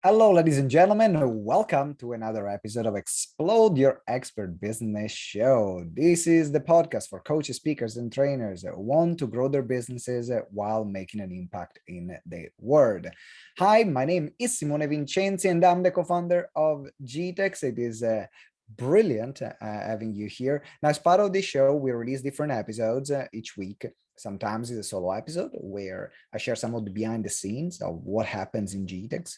Hello, ladies and gentlemen. Welcome to another episode of Explode Your Expert Business Show. This is the podcast for coaches, speakers, and trainers who want to grow their businesses while making an impact in the world. Hi, my name is Simone Vincenzi, and I'm the co-founder of GTeX. It is brilliant having you here. Now, as part of this show, we release different episodes each week. Sometimes it's a solo episode where I share some of the behind the scenes of what happens in GTeX.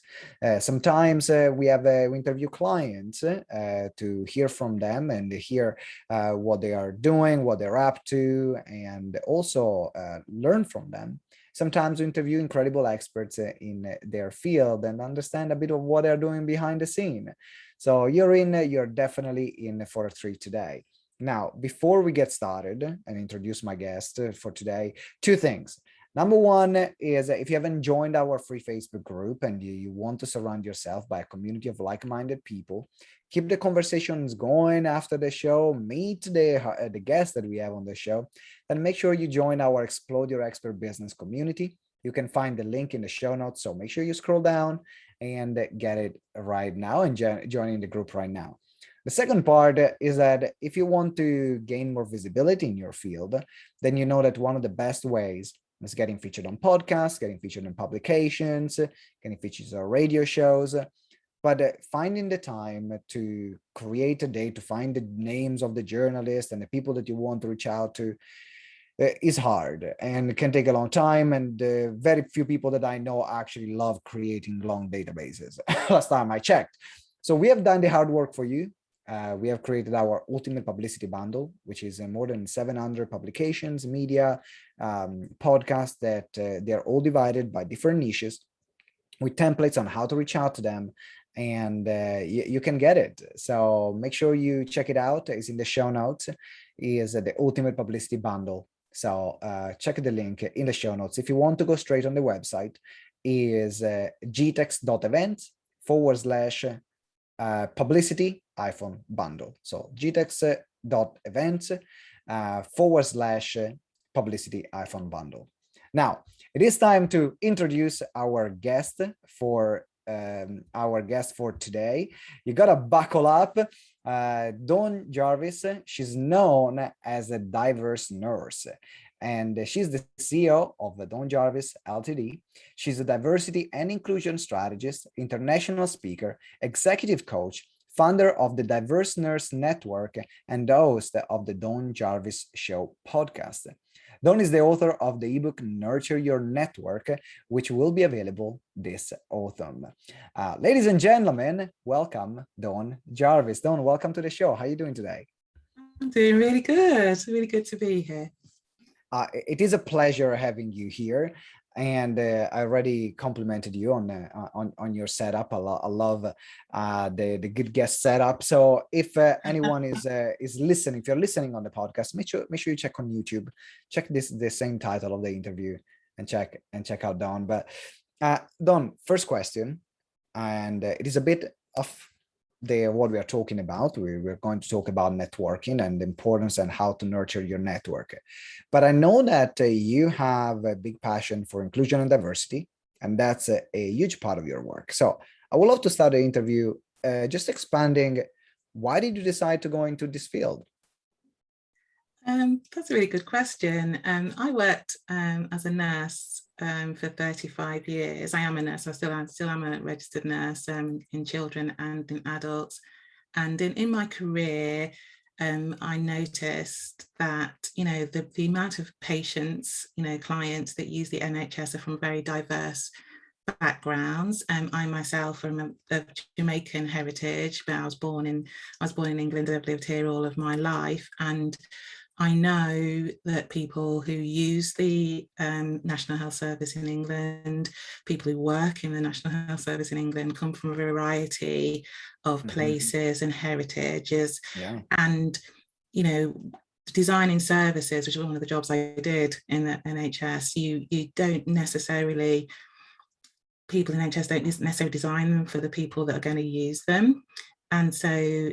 Sometimes we interview clients to hear from them and hear what they are doing, what they're up to, and also learn from them. Sometimes we interview incredible experts in their field and understand a bit of what they're doing behind the scene. So you're definitely in for a treat today. Now, before we get started and introduce my guest for today, two things. Number one is if you haven't joined our free Facebook group and you want to surround yourself by a community of like-minded people, keep the conversations going after the show, meet the guests that we have on the show, and make sure you join our Explode Your Expert Business community. You can find the link in the show notes, so make sure you scroll down and get it right now and join the group right now. The second part is that if you want to gain more visibility in your field, then you know that one of the best ways is getting featured on podcasts, getting featured in publications, getting featured on radio shows. But finding the time to create a day, to find the names of the journalists and the people that you want to reach out to is hard and can take a long time. And very few people that I know actually love creating long databases. Last time I checked. So we have done the hard work for you. We have created our ultimate publicity bundle, which is more than 700 publications, media, podcasts that they're all divided by different niches with templates on how to reach out to them. And you can get it. So make sure you check it out. It's in the show notes. Is the ultimate publicity bundle. So check the link in the show notes. If you want to go straight on the website, is gtex.events/publicity bundle. So gtex.events/publicity bundle. Now, it is time to introduce our guest for today. You gotta buckle up. Dawn Jarvis, she's known as a diverse nurse, and she's the CEO of the Dawn Jarvis Ltd. She's a diversity and inclusion strategist, international speaker, executive coach, founder of the Diverse Nurse Network, and host of the Dawn Jarvis Show podcast. Dawn is the author of the ebook Nurture Your Network, which will be available this autumn. Ladies and gentlemen, welcome Dawn Jarvis. Dawn, welcome to the show. How are you doing today? I'm doing really good. Really good to be here. It is a pleasure having you here. And I already complimented you on your setup. I love the good guest setup. So if anyone is listening, if you're listening on the podcast, make sure you check on YouTube, check the same title of the interview, and check out Dawn. But Dawn, first question, and it is a bit of what we are talking about. We're going to talk about networking and the importance and how to nurture your network. But I know that you have a big passion for inclusion and diversity, and that's a huge part of your work. So I would love to start the interview just expanding. Why did you decide to go into this field? That's a really good question. I worked as a nurse for 35 years. I am a nurse. I still am a registered nurse in children and in adults. And in my career, I noticed that, the amount of patients, clients that use the NHS are from very diverse backgrounds. I myself am of Jamaican heritage, but I was born in England. I've lived here all of my life, and I know that people who use the National Health Service in England, people who work in the National Health Service in England, come from a variety of places and heritages. Yeah. And, designing services, which is one of the jobs I did in the NHS, you don't necessarily, people in NHS don't necessarily design them for the people that are going to use them. And so,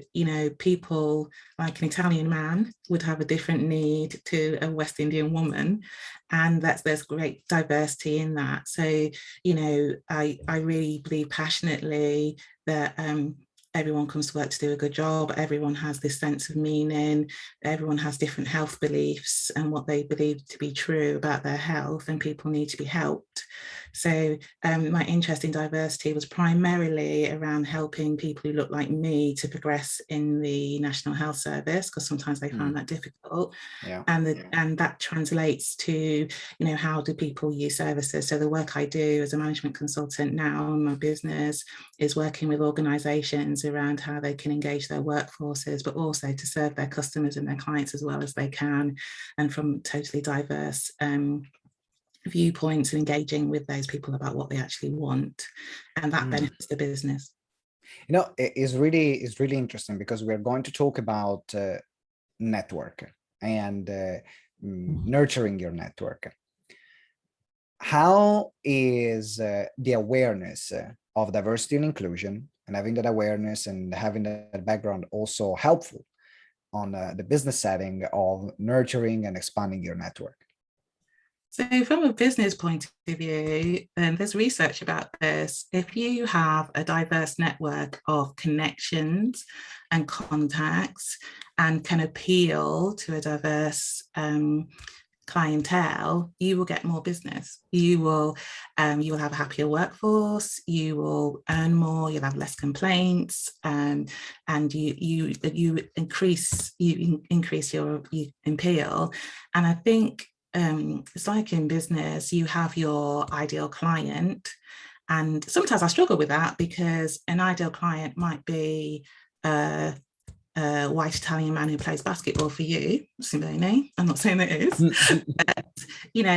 people like an Italian man would have a different need to a West Indian woman. And there's great diversity in that. So, I really believe passionately that everyone comes to work to do a good job. Everyone has this sense of meaning. Everyone has different health beliefs and what they believe to be true about their health, and people need to be helped. So my interest in diversity was primarily around helping people who look like me to progress in the National Health Service, because sometimes they find that difficult. Yeah. And that translates to, how do people use services? So the work I do as a management consultant now in my business is working with organisations around how they can engage their workforces, but also to serve their customers and their clients as well as they can, and from totally diverse viewpoints, and engaging with those people about what they actually want, and that benefits the business. It is really interesting, because we're going to talk about network and nurturing your network. How is the awareness of diversity and inclusion, and having that awareness and having that background also helpful on the business setting of nurturing and expanding your network? So from a business point of view, there's research about this. If you have a diverse network of connections and contacts and can appeal to a diverse clientele, you will get more business. You will have a happier workforce. You will earn more. You'll have less complaints, and you increase your appeal. And I think it's like in business, you have your ideal client, and sometimes I struggle with that, because an ideal client might be a white Italian man who plays basketball for you, Simone. I'm not saying that it is, but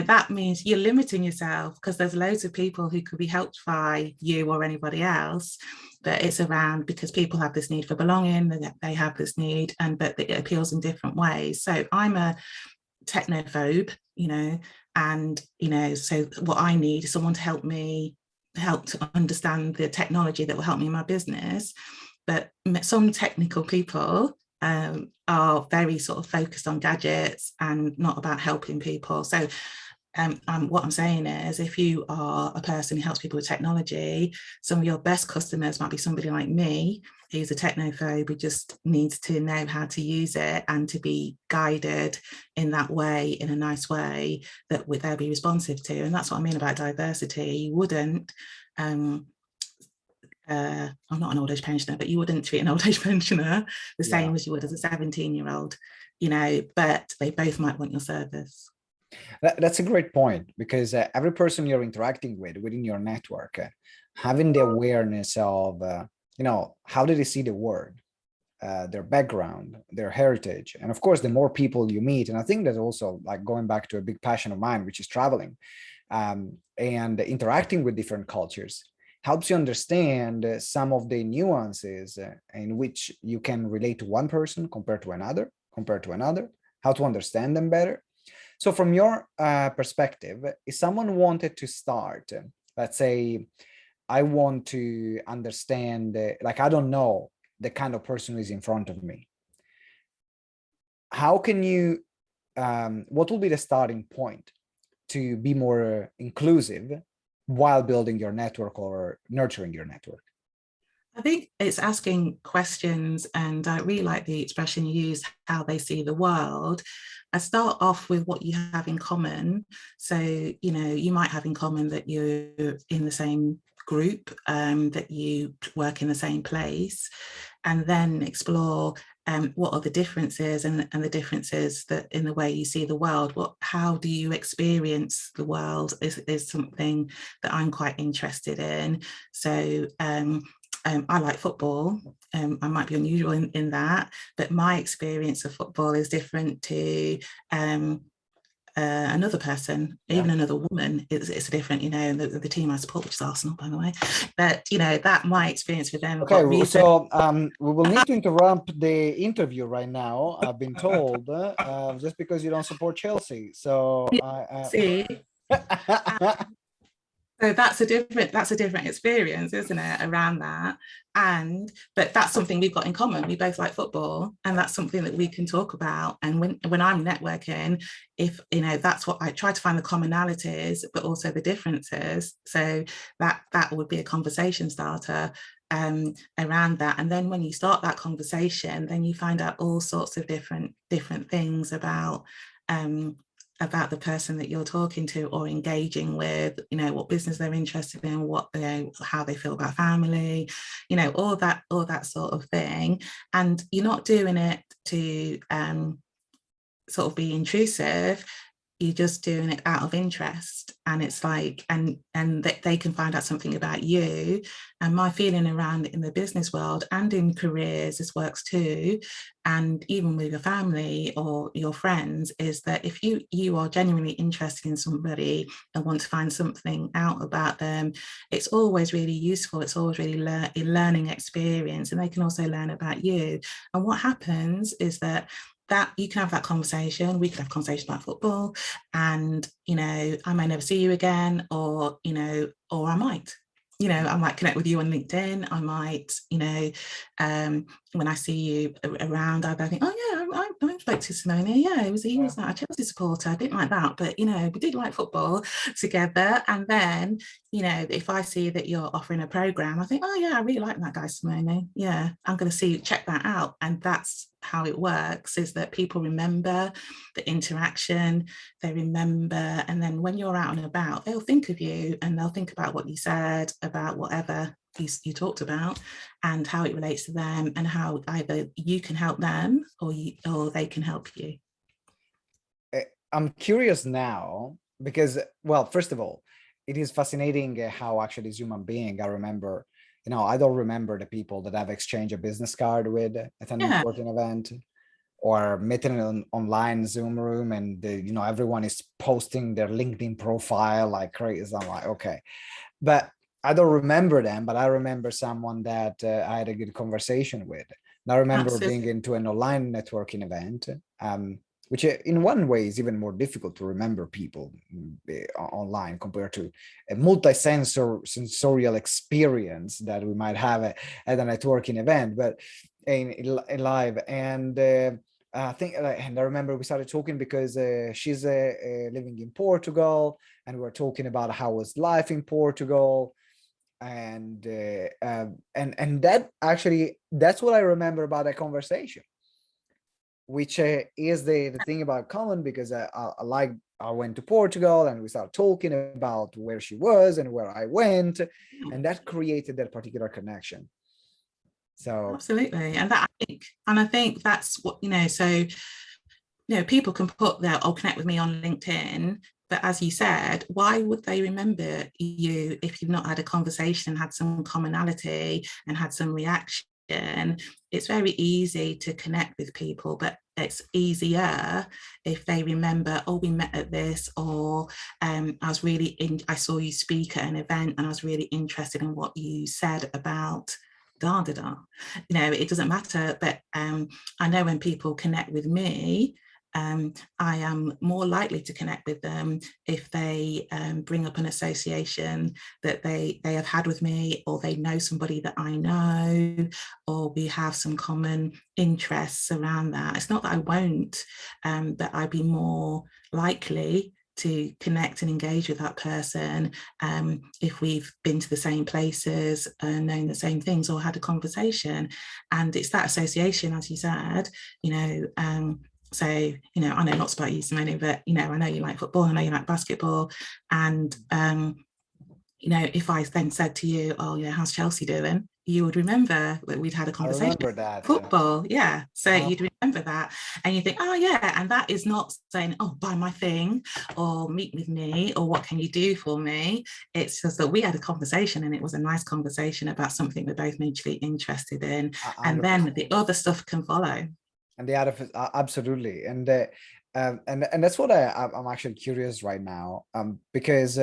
that means you're limiting yourself, because there's loads of people who could be helped by you or anybody else. But it's around, because people have this need for belonging, they have this need, but it appeals in different ways. So I'm a technophobe, and so what I need is someone to help to understand the technology that will help me in my business. But some technical people are very sort of focused on gadgets and not about helping people. So what I'm saying is, if you are a person who helps people with technology, some of your best customers might be somebody like me, who's a technophobe, who just needs to know how to use it and to be guided in that way, in a nice way that they'll be responsive to. And that's what I mean about diversity. You wouldn't I'm not an old age pensioner, but you wouldn't treat an old age pensioner the same as you would as a 17-year-old, but they both might want your service. That's a great point, because every person you're interacting with within your network, having the awareness of, how do they see the world, their background, their heritage. And of course, the more people you meet, and I think that's also like going back to a big passion of mine, which is traveling and interacting with different cultures, helps you understand some of the nuances in which you can relate to one person compared to another, how to understand them better. So from your perspective, if someone wanted to start, let's say, I want to understand, I don't know the kind of person who is in front of me, how can you, what will be the starting point to be more inclusive while building your network or nurturing your network? I think it's asking questions, and I really like the expression you use, how they see the world. I start off with what you have in common. So, you might have in common that you're in the same group, that you work in the same place, and then explore what are the differences, and the differences that in the way you see the world. How do you experience the world is something that I'm quite interested in. So I like football. I might be unusual in that, but my experience of football is different to another person, even another woman. It's a different, the team I support, which is Arsenal, by the way. But that my experience with them. Okay, so we will need to interrupt the interview right now. I've been told, just because you don't support Chelsea. So see. So that's a different experience, isn't it, around that? But that's something we've got in common. We both like football, and that's something that we can talk about. And when I'm networking, if that's what I try to find, the commonalities, but also the differences. So that would be a conversation starter around that. And then when you start that conversation, then you find out all sorts of different things about the person that you're talking to or engaging with, what business they're interested in, how they feel about family, all that sort of thing. And you're not doing it to sort of be intrusive. You're just doing it out of interest, and it's like, and they can find out something about you. And my feeling around in the business world and in careers, this works too, and even with your family or your friends, is that if you are genuinely interested in somebody and want to find something out about them, it's always really useful. It's always really a learning experience, and they can also learn about you. And what happens is that you can have that conversation. We can have conversation about football, and I may never see you again, or or I might. I might connect with you on LinkedIn. I might, when I see you around, I think, oh yeah, I spoke to Simone. Yeah, he was like a Chelsea supporter. I didn't like that, but we did like football together. And then, if I see that you're offering a program, I think, oh yeah, I really like that guy, Simone. Yeah, I'm going to check that out. And that's how it works, is that people remember the interaction, they remember, and then when you're out and about, they'll think of you, and they'll think about what you said, about whatever you talked about, and how it relates to them, and how either you can help them or they can help you. I'm curious now because, well, first of all, it is fascinating how actually as human being, I remember, I don't remember the people that I've exchanged a business card with at a networking event, or meeting an online Zoom room, and everyone is posting their LinkedIn profile like crazy. I'm like, okay, but I don't remember them, but I remember someone that I had a good conversation with. And I remember being into an online networking event, which in one way is even more difficult to remember people online compared to a multi-sensorial experience that we might have at a networking event, but in live. And I think, and I remember we started talking because she's living in Portugal, and we were talking about how was life in Portugal. And that actually, that's what I remember about that conversation, which is the thing about Colin, because I went to Portugal and we started talking about where she was and where I went, and that created that particular connection. So absolutely, and I think that's what, so people can put they'll connect with me on LinkedIn, but as you said, why would they remember you if you've not had a conversation, had some commonality, and had some reaction? It's very easy to connect with people, but it's easier if they remember, oh, we met at this, or I saw you speak at an event and I was really interested in what you said about da da da. It doesn't matter, but I know when people connect with me, I am more likely to connect with them if they bring up an association that they have had with me, or they know somebody that I know, or we have some common interests around that. It's not that I won't, but I'd be more likely to connect and engage with that person if we've been to the same places and known the same things or had a conversation. And it's that association, as you said, so, I know lots about you, Simone, but, I know you like football, I know you like basketball. And, if I then said to you, oh, yeah, how's Chelsea doing? You would remember that we'd had a conversation. I remember that. Football, yeah. So you'd remember that. And you think, oh, yeah. And that is not saying, oh, buy my thing or meet with me or what can you do for me? It's just that we had a conversation, and it was a nice conversation about something we're both mutually interested in. And then the other stuff can follow. And the other, absolutely. And that's what I'm actually curious right now, because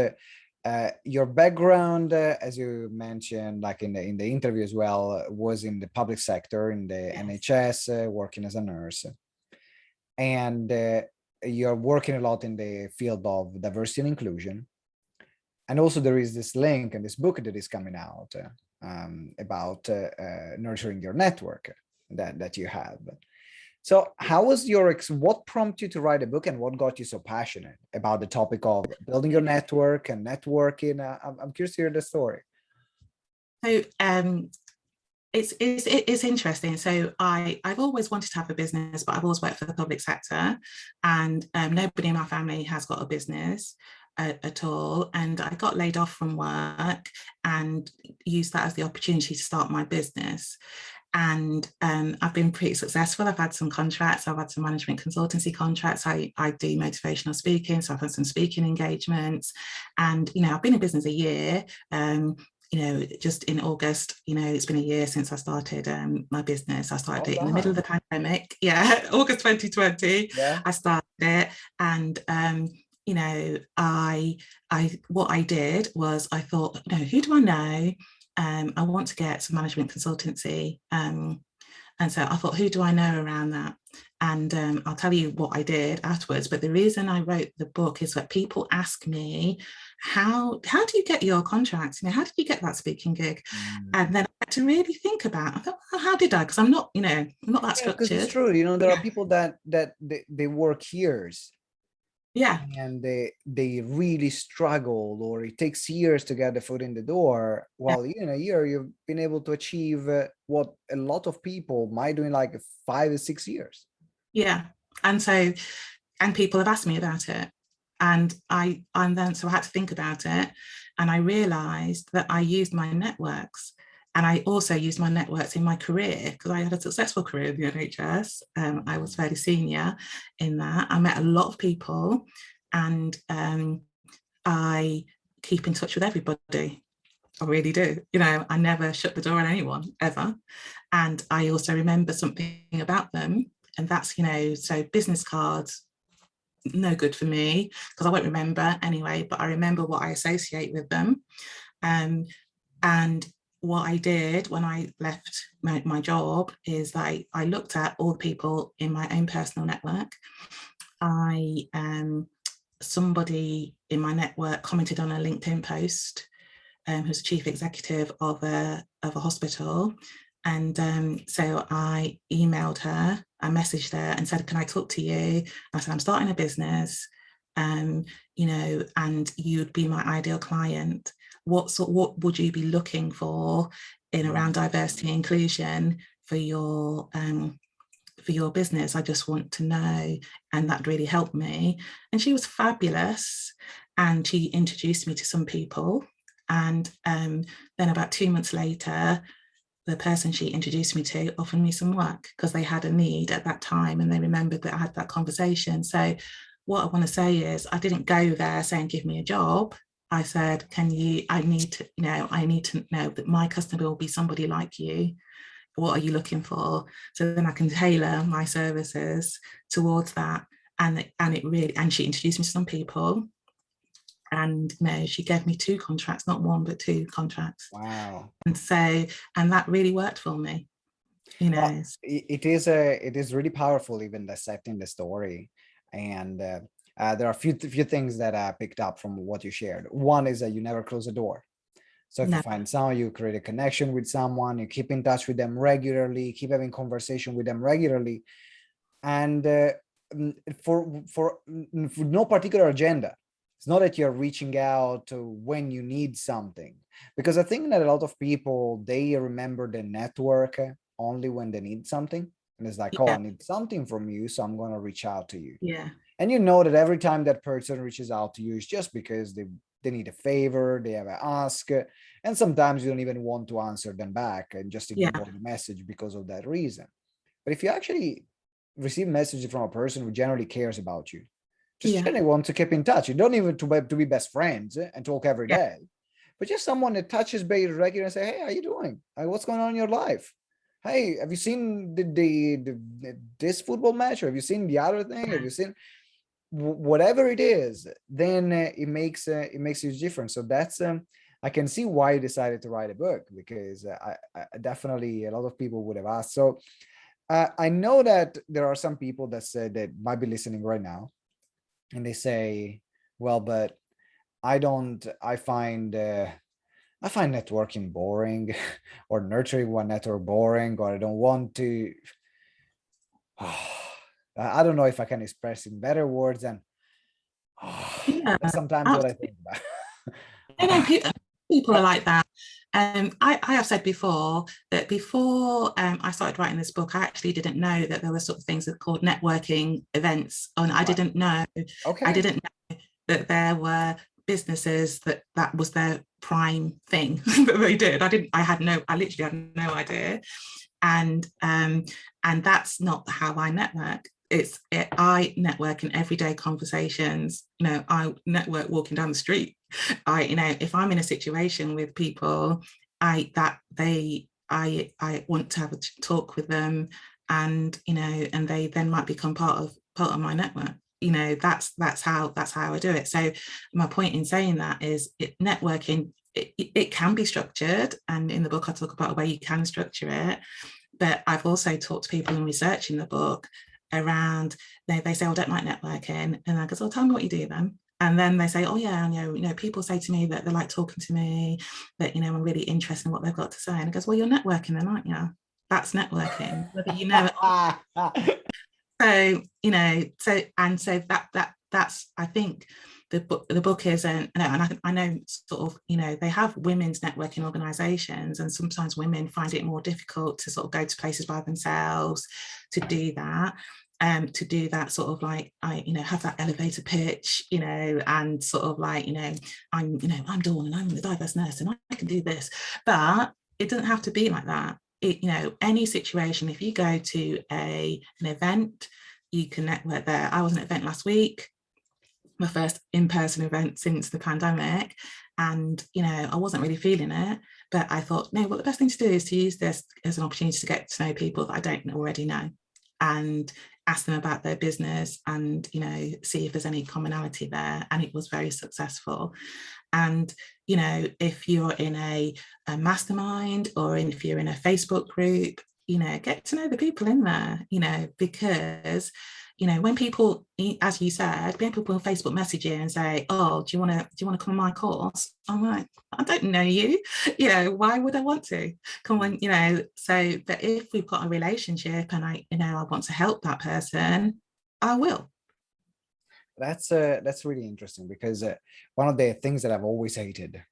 your background, as you mentioned, like in the interview as well, was in the public sector, in the NHS, working as a nurse, and you're working a lot in the field of diversity and inclusion. And also there is this link and this book that is coming out about nurturing your network that you have. So how was what prompted you to write a book, and what got you so passionate about the topic of building your network and networking? I'm curious to hear the story. So it's interesting. So I've always wanted to have a business, but I've always worked for the public sector, and nobody in my family has got a business at all. And I got laid off from work and used that as the opportunity to start my business. And I've been pretty successful. I've had some contracts. I've had some management consultancy contracts. I do motivational speaking, so I've had some speaking engagements. And I've been in business a year. Just in August, it's been a year since I started my business. I started it in the middle of the pandemic. Yeah, August 2020. Yeah. I started it, and what I did was I thought, who do I know? I want to get some management consultancy. And so I thought, who do I know around that? And I'll tell you what I did afterwards. But the reason I wrote the book is that people ask me, how do you get your contracts? How did you get that speaking gig? And then I had to really think about, I thought, well, how did I? Because I'm not that structured. Because it's true, there are people that they work years. Yeah. And they really struggle, or it takes years to get the foot in the door, while in a year you've been able to achieve what a lot of people might do in like 5 or 6 years. Yeah. And people have asked me about it, and then so I had to think about it, and I realized that I used my networks. And I also used my networks in my career, because I had a successful career in the NHS. I was fairly senior in that. I met a lot of people, and I keep in touch with everybody. I really do. I never shut the door on anyone, ever. And I also remember something about them. And that's, so business cards, no good for me, because I won't remember anyway, but I remember what I associate with them. And what I did when I left my job is I looked at all the people in my own personal network. Somebody in my network commented on a LinkedIn post, who's chief executive of a hospital. And so I emailed her, I messaged her and said, can I talk to you? I said, I'm starting a business, and you'd be my ideal client. What would you be looking for in around diversity and inclusion for your business? I just want to know. And that really helped me. And she was fabulous. And she introduced me to some people. And then about 2 months later, the person she introduced me to offered me some work, because they had a need at that time and they remembered that I had that conversation. So what I want to say is, I didn't go there saying, give me a job. I said, I need to know that my customer will be somebody like you. What are you looking for? So then I can tailor my services towards that. And she introduced me to some people. And she gave me 2 contracts, not 1, but 2 contracts. Wow. And that really worked for me. Well, it is really powerful, even dissecting the story. And there are a few things that I picked up from what you shared. One is that you never close a door. So if you find someone, you create a connection with someone, you keep in touch with them regularly, keep having conversation with them regularly, and for no particular agenda. It's not that you're reaching out when you need something, because I think that a lot of people, they remember the network only when they need something. And it's like, oh, I need something from you, so I'm going to reach out to you. Yeah. And you know that every time that person reaches out to you, it's just because they need a favor, they have an ask, and sometimes you don't even want to answer them back and just ignore the message because of that reason. But if you actually receive messages from a person who generally cares about you, just generally want to keep in touch, you don't even to be best friends and talk every day, but just someone that touches base regularly and say, hey, how you doing? What's going on in your life? Hey, have you seen this football match? Or have you seen the other thing? Have you seen whatever it is? Then it makes a huge difference. So that's I can see why you decided to write a book, because I definitely, a lot of people would have asked. So I know that there are some people that might be listening right now, and they say, well, but I find networking boring or nurturing one network boring, or I don't want to. I don't know if I can express in better words than Yeah, that's sometimes what I absolutely. think about. I know people are like that. I have said before that before I started writing this book, I actually didn't know that there were sort of things that called networking events, and I Right. didn't know. I Okay. didn't know that there were businesses that was their prime thing that they did. I literally had no idea. And that's not how I network. I network in everyday conversations. I network walking down the street. If I'm in a situation with people, I want to have a talk with them, and and they then might become part of my network. That's how I do it. So my point in saying that is networking. It can be structured, and in the book I talk about a way you can structure it. But I've also talked to people in researching the book around, they say, oh, I don't like networking. And I go, well, tell me what you do then. And then they say, oh yeah, people say to me that they like talking to me, that, I'm really interested in what they've got to say. And it goes, well, you're networking then, aren't you? That's networking, whether you know it or not. So, that's, I think, the book is, and I know sort of, they have women's networking organizations, and sometimes women find it more difficult to sort of go to places by themselves to do that. Sort of like, have that elevator pitch, and sort of like, I'm Dawn and I'm a diverse nurse and I can do this. But it doesn't have to be like that. Any situation, if you go to an event, you can network there. I was at an event last week, my first in-person event since the pandemic, and I wasn't really feeling it, but I thought, no, well, the best thing to do is to use this as an opportunity to get to know people that I don't already know, and ask them about their business, and see if there's any commonality there. And it was very successful. And if you're in a mastermind, or if you're in a Facebook group, get to know the people in there, because when people, as you said, when people on Facebook message you and say, oh, do you want to come on my course? I'm like, I don't know you. Why would I want to come on? So, but if we've got a relationship and I want to help that person, I will. That's really interesting, because one of the things that I've always hated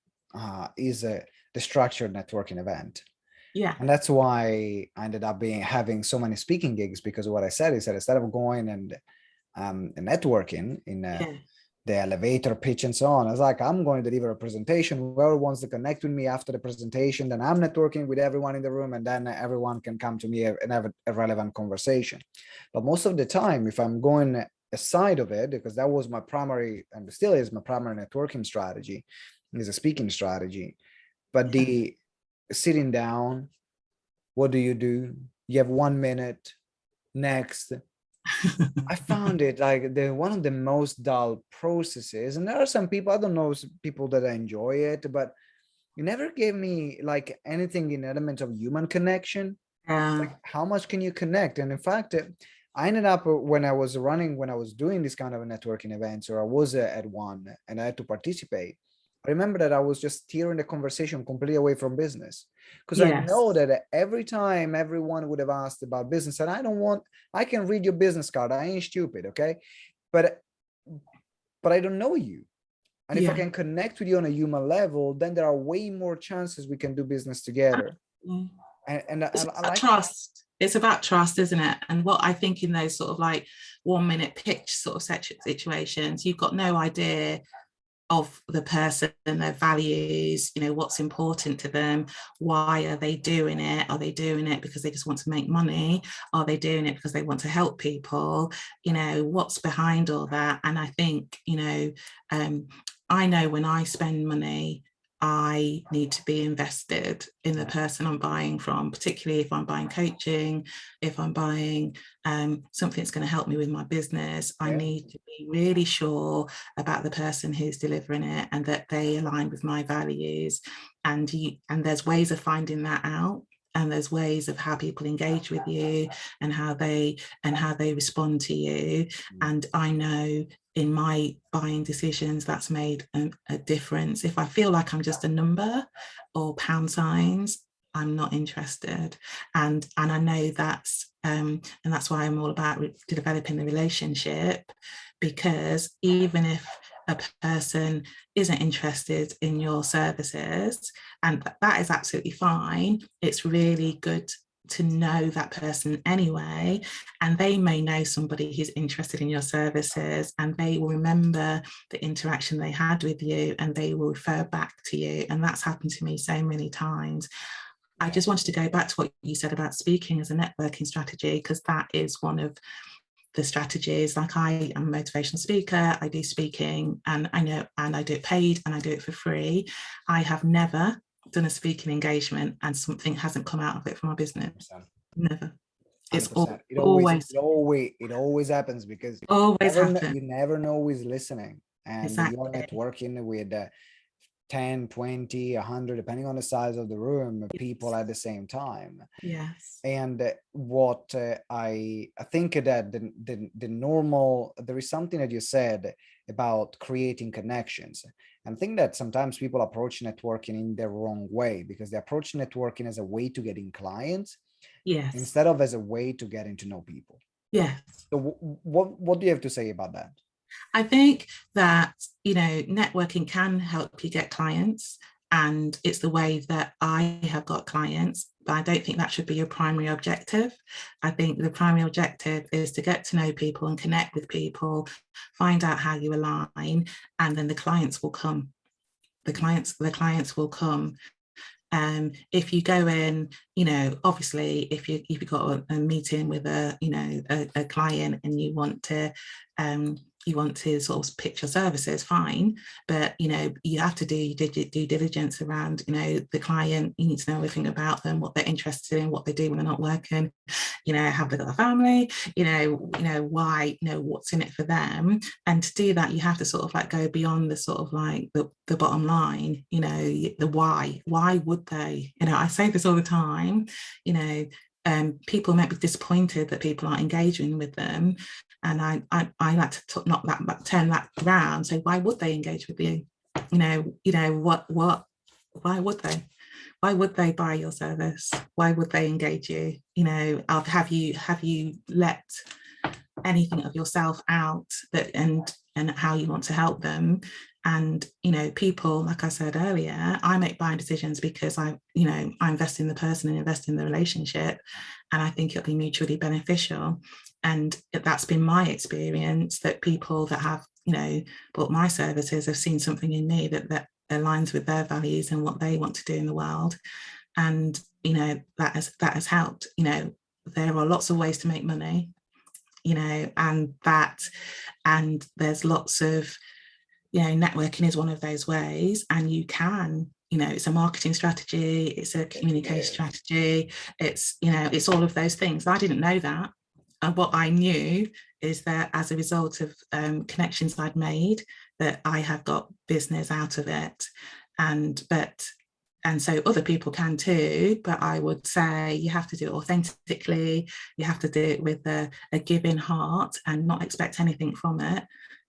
is the structured networking event. Yeah. And that's why I ended up having so many speaking gigs, because what I said is that instead of going and networking in Yeah. the elevator pitch and so on, I was like, I'm going to deliver a presentation. Whoever wants to connect with me after the presentation, then I'm networking with everyone in the room, and then everyone can come to me and have a relevant conversation. But most of the time, if I'm going aside of it, because that was my primary, and still is my primary networking strategy, is a speaking strategy. But the sitting down, what do? You have 1 minute, next. I found it like one of the most dull processes. And there are some people, I don't know, people that enjoy it, but it never gave me like anything in element of human connection. Yeah. Like, how much can you connect? And in fact, I ended up when I was doing this kind of networking events, or I was at one and I had to participate. I remember that I was just steering the conversation completely away from business, because I know Yes. that every time everyone would have asked about business, and I can read your business card. I ain't stupid, okay? But I don't know you. And if I Yeah. can connect with you on a human level, then there are way more chances we can do business together. Absolutely. And It's I about like. trust. It's about trust, isn't it? And what I think in those sort of like 1 minute pitch sort of situations, you've got no idea of the person and their values, what's important to them. Why are they doing it? Are they doing it because they just want to make money? Are they doing it because they want to help people? What's behind all that? And I think, I know when I spend money, I need to be invested in the person I'm buying from, particularly if I'm buying coaching, if I'm buying something that's going to help me with my business. I need to be really sure about the person who's delivering it, and that they align with my values. And there's ways of finding that out. And there's ways of how people engage with you, and how they respond to you. And I know in my buying decisions, that's made a difference. If I feel like I'm just a number or pound signs, I'm not interested. And I know that's and that's why I'm all about developing the relationship, because even if a person isn't interested in your services, and that is absolutely fine, it's really good to know that person anyway, and they may know somebody who's interested in your services, and they will remember the interaction they had with you, and they will refer back to you. And that's happened to me so many times. I just wanted to go back to what you said about speaking as a networking strategy, because that is one of the strategies. Like, I am a motivational speaker, I do speaking, and I know, and I do it paid and I do it for free. I have never done a speaking engagement and something hasn't come out of it for my business. 100%. Never. It's 100%. It always happens, because always happens. you never know who is listening, and Exactly. you're networking with 10, 20, 100, depending on the size of the room, people at the same time. Yes. And what I think that the normal, there is something that you said about creating connections. And I think that sometimes people approach networking in the wrong way, because they approach networking as a way to get in clients, Yes. instead of as a way to getting to know people. Yes. So what do you have to say about that? I think that, networking can help you get clients, and it's the way that I have got clients, but I don't think that should be your primary objective. I think the primary objective is to get to know people and connect with people, find out how you align, and then the clients will come. The clients will come. If you go in, obviously, if you've got a meeting with a client, and you want to sort of pitch your services, fine, but you have to do due diligence around the client. You need to know everything about them, what they're interested in, what they do when they're not working, have they got a family, why, what's in it for them. And to do that, you have to sort of like go beyond the sort of like the bottom line, the why would they, I say this all the time, people might be disappointed that people aren't engaging with them, and I like to turn that around. So why would they engage with you? Why would they? Why would they buy your service? Why would they engage you? Have you let anything of yourself out, that and how you want to help them? And people, like I said earlier, I make buying decisions because I invest in the person and invest in the relationship, and I think it'll be mutually beneficial. And that's been my experience, that people that have bought my services have seen something in me that aligns with their values and what they want to do in the world. And that has helped. There are lots of ways to make money, and there's lots of, networking is one of those ways. And you can, it's a marketing strategy, it's a communication strategy, it's all of those things. I didn't know that. And what I knew is that as a result of connections I'd made, that I have got business out of it. And so other people can too, but I would say you have to do it authentically. You have to do it with a giving heart and not expect anything from it.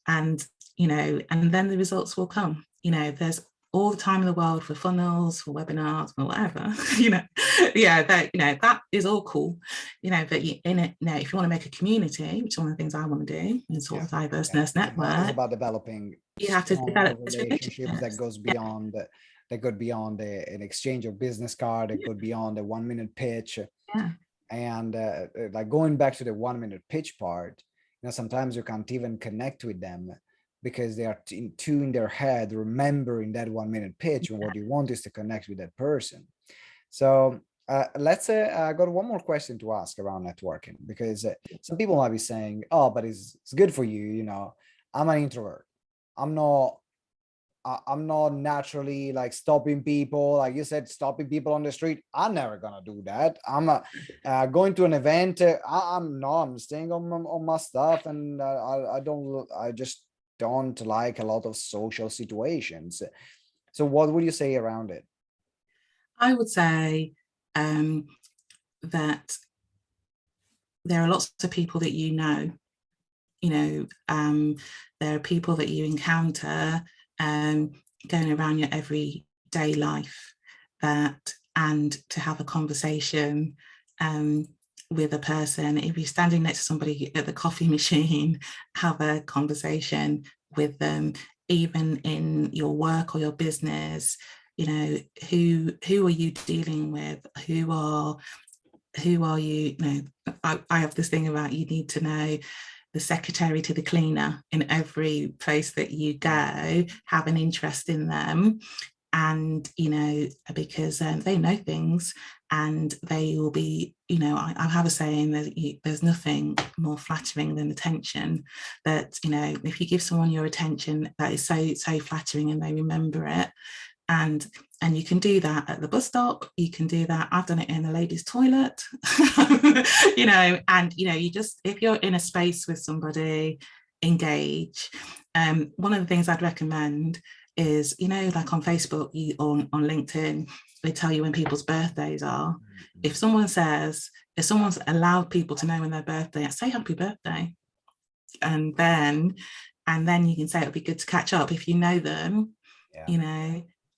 And and then the results will come. There's all the time in the world for funnels, for webinars, or whatever. That is all cool. But in it, if you want to make a community, which is one of the things I want to do, in sort of diverse nurse network, it's about developing you have to develop relationships that goes beyond an exchange of business card, that go beyond a 1-minute pitch. And like, going back to the 1-minute pitch part, sometimes you can't even connect with them, because they are in their head remembering that 1-minute pitch, and what you want is to connect with that person. So let's say I got one more question to ask around networking, because some people might be saying, oh, but it's good for you, I'm an introvert, I'm not naturally like stopping people, like you said, stopping people on the street. I'm never gonna do that. I'm going to an event, I'm staying on my stuff, and I just don't like a lot of social situations. So what would you say around it? I would say that there are lots of people that there are people that you encounter going around your everyday life, and to have a conversation with a person. If you're standing next to somebody at the coffee machine, have a conversation with them. Even in your work or your business, who are you dealing with? Who are you? I have this thing about, you need to know the secretary to the cleaner in every place that you go. Have an interest in them, and because they know things, and they will be, I have a saying that there's nothing more flattering than attention. That if you give someone your attention, that is so flattering, and they remember it. And you can do that at the bus stop. You can do that. I've done it in the ladies' toilet. And you just, if you're in a space with somebody, engage. One of the things I'd recommend is, like on Facebook, on LinkedIn, they tell you when people's birthdays are. If someone's allowed people to know when their birthday, say happy birthday. And then you can say it would be good to catch up if you know them,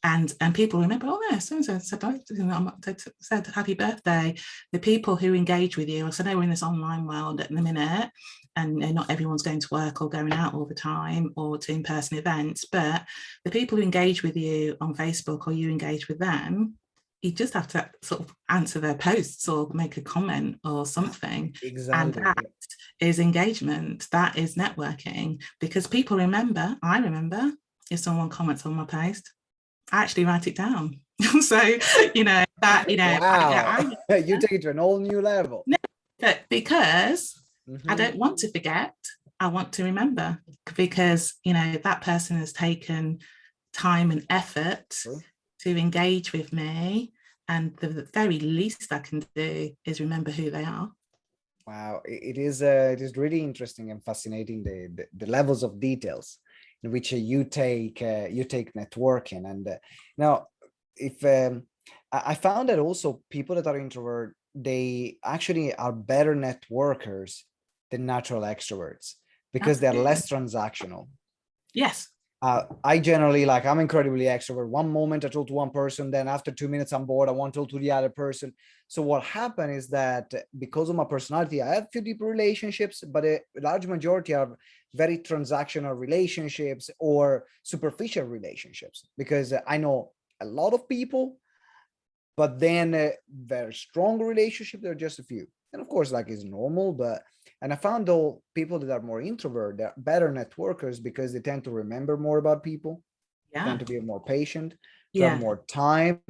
and people remember, oh yeah, so-and-so said happy birthday. The people who engage with you, so I know we're in this online world at the minute, and not everyone's going to work or going out all the time or to in-person events, but the people who engage with you on Facebook, or you engage with them, you just have to sort of answer their posts or make a comment or something. Exactly. And that is engagement. That is networking, because people remember. I remember if someone comments on my post, I actually write it down. So, wow, you take it to an all new level. No, but because I don't want to forget, I want to remember, because, that person has taken time and effort to engage with me. And the very least I can do is remember who they are. Wow, it is really interesting and fascinating, the levels of details in which you take networking. And now, if I found that also people that are introvert, they actually are better networkers than natural extroverts, because they're less transactional. Yes. I generally, I'm incredibly extrovert. One moment I talk to one person, then after 2 minutes I'm bored, I want to talk to the other person. So what happened is that because of my personality, I have a few deep relationships, but a large majority are very transactional relationships or superficial relationships, because I know a lot of people, but then very strong relationship, there are just a few. And of course, it's normal, and I found though people that are more introvert, they're better networkers, because they tend to remember more about people, tend to be more patient, to have more time,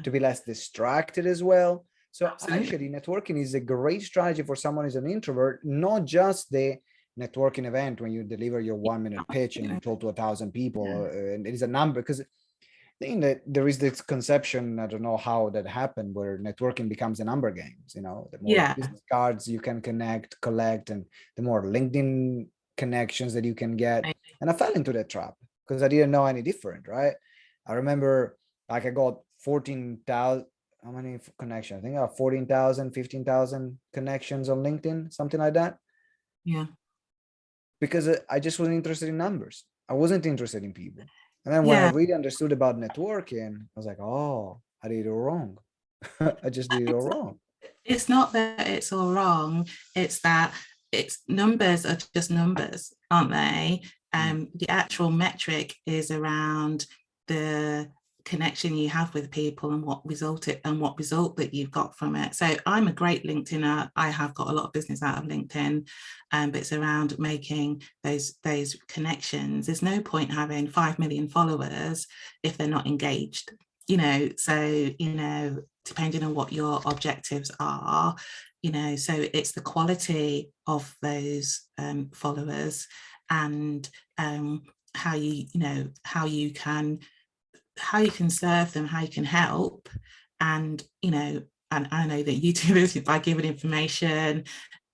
to be less distracted as well. So actually, networking is a great strategy for someone who's an introvert, not just the networking event when you deliver your 1-minute pitch and you talk to 1,000 people, and it is a number, because I think that there is this conception, I don't know how that happened, where networking becomes a number game. The more business cards you can collect, and the more LinkedIn connections that you can get. And I fell into that trap because I didn't know any different, right? I remember I got 14,000, how many connections? I think I have 14,000, 15,000 connections on LinkedIn, something like that. Yeah. Because I just wasn't interested in numbers. I wasn't interested in people. And then when I really understood about networking, I was like, oh, I did it all wrong. I just did it all wrong. It's not that it's all wrong. It's that numbers are just numbers, aren't they? The actual metric is around the connection you have with people and what result that you've got from it. So I'm a great LinkedIner. I have got a lot of business out of LinkedIn, but it's around making those connections. There's no point having 5 million followers if they're not engaged, so depending on what your objectives are, so it's the quality of those followers, and how you can serve them, how you can help. And and I know that you do this by giving information,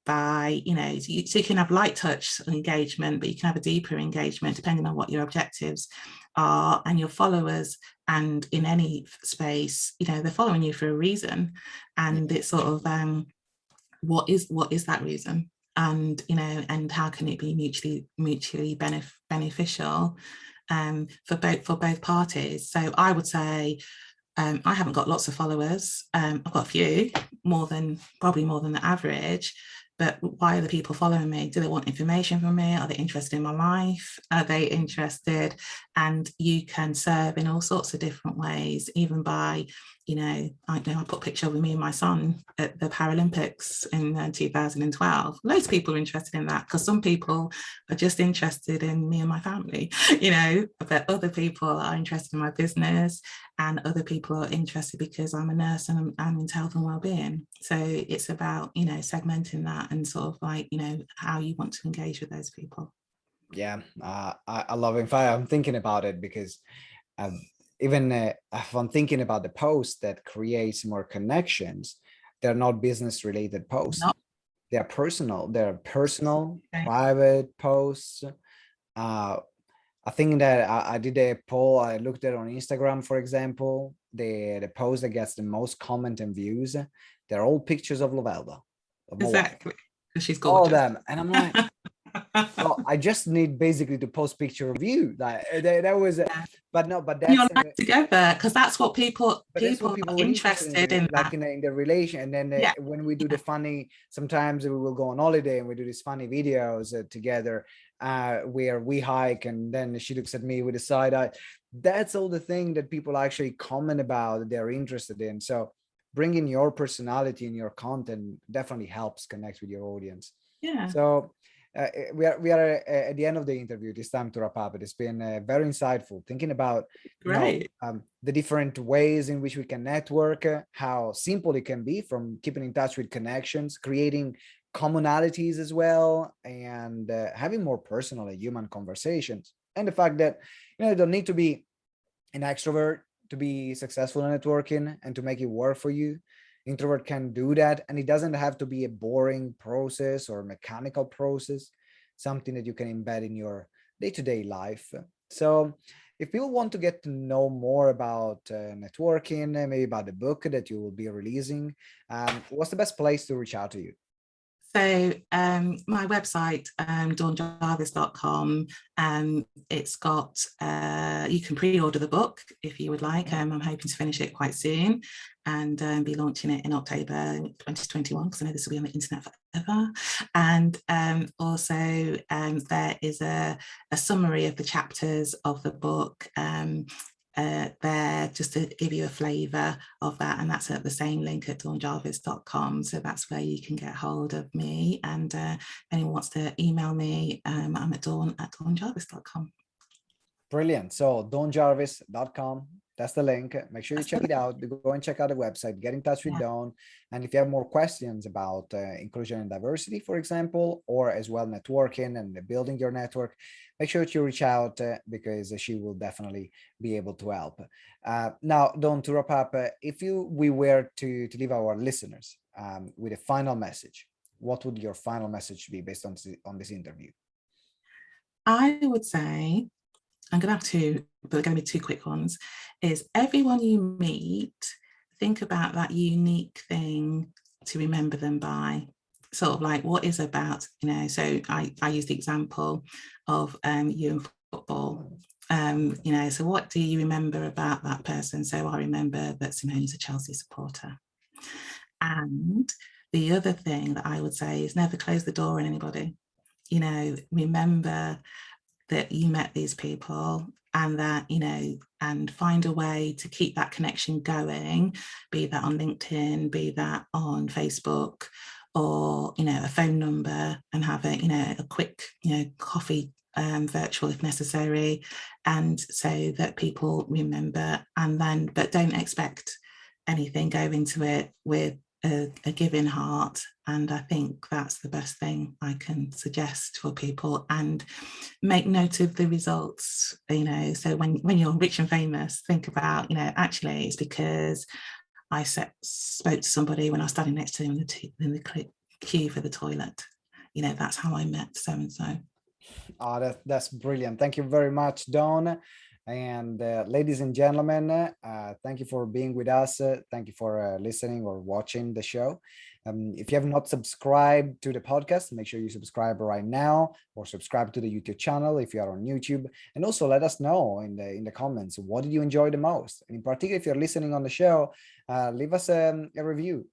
by so you can have light touch engagement, but you can have a deeper engagement depending on what your objectives are and your followers. And in any space, they're following you for a reason, and it's sort of what is that reason? and and how can it be mutually beneficial for both parties. So I would say I haven't got lots of followers. I've got a few, probably more than the average. But why are the people following me? Do they want information from me? Are they interested in my life? Are they interested? And you can serve in all sorts of different ways, even by, I put a picture of me and my son at the Paralympics in 2012. Loads of people are interested in that, because some people are just interested in me and my family, but other people are interested in my business, and other people are interested because I'm a nurse and I'm into health and well-being. So it's about, segmenting that and sort of like, how you want to engage with those people. Yeah, I love it. In fact, I'm thinking about it because even if I'm thinking about the post that creates more connections, they're not business related posts. No. They're personal. Okay. Private posts. I think that I did a poll. I looked at it on Instagram, for example. The post that gets the most comment and views, they're all pictures of Lovelda. Exactly, because she's gorgeous. All of them, and I'm like, well, I just need basically to post picture of you. Like that was, but that's you're like together, because that's what people are interested in, like in the relation. And then when we do the funny, sometimes we will go on holiday and we do these funny videos together, where we hike, and then she looks at me with a side eye. That's all the thing that people actually comment about, that they're interested in. So bringing your personality in your content definitely helps connect with your audience. Yeah. So we are at the end of the interview. It's time to wrap up. It has been very insightful, thinking about the different ways in which we can network, how simple it can be, from keeping in touch with connections, creating commonalities as well, and having more personal and human conversations. And the fact that you don't need to be an extrovert to be successful in networking and to make it work for you. Introvert can do that, and it doesn't have to be a boring process or mechanical process, something that you can embed in your day-to-day life. So if people want to get to know more about networking, maybe about the book that you will be releasing, what's the best place to reach out to you? So my website, dawnjarvis.com, it's got, you can pre-order the book if you would like. I'm hoping to finish it quite soon and be launching it in October 2021, because I know this will be on the internet forever. And also there is a summary of the chapters of the book there, just to give you a flavour of that, and that's at the same link at dawnjarvis.com. So that's where you can get hold of me, and if anyone wants to email me, I'm at dawnjarvis.com. Brilliant. So dawnjarvis.com, that's the link. Make sure you check it out. Go and check out the website, get in touch with Dawn. And if you have more questions about inclusion and diversity, for example, or as well networking and building your network, make sure to reach out because she will definitely be able to help. Now, Dawn, to wrap up, if we were to leave our listeners with a final message, what would your final message be based on this interview? I would say, I'm going to have two, but they're going to be two quick ones, is everyone you meet, think about that unique thing to remember them by. Sort of like, what is about, so I use the example of you in football. So what do you remember about that person? So I remember that Simone is a Chelsea supporter. And the other thing that I would say is never close the door on anybody. Remember that you met these people, and that, and find a way to keep that connection going, be that on LinkedIn, be that on Facebook, or, a phone number, and have a quick, coffee virtual if necessary, and so that people remember. And then, but don't expect anything, go into it with a giving heart. And I think that's the best thing I can suggest for people, and make note of the results. So when you're rich and famous, think about, actually it's because I spoke to somebody when I was standing next to him in the queue for the toilet. That's how I met so and so. Oh, that's brilliant. Thank you very much, Dawn. And ladies and gentlemen, thank you for being with us. Thank you for listening or watching the show. If you have not subscribed to the podcast, make sure you subscribe right now, or subscribe to the YouTube channel if you are on YouTube. And also let us know in the comments, what did you enjoy the most? And in particular, if you're listening on the show, leave us a review.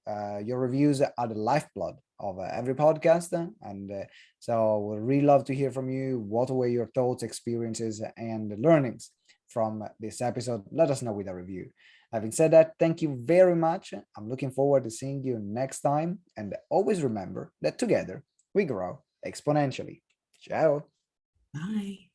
Your reviews are the lifeblood of every podcast. And so we'd really love to hear from you. What were your thoughts, experiences, and learnings from this episode? Let us know with a review. Having said that, thank you very much. I'm looking forward to seeing you next time. And always remember that together we grow exponentially. Ciao. Bye.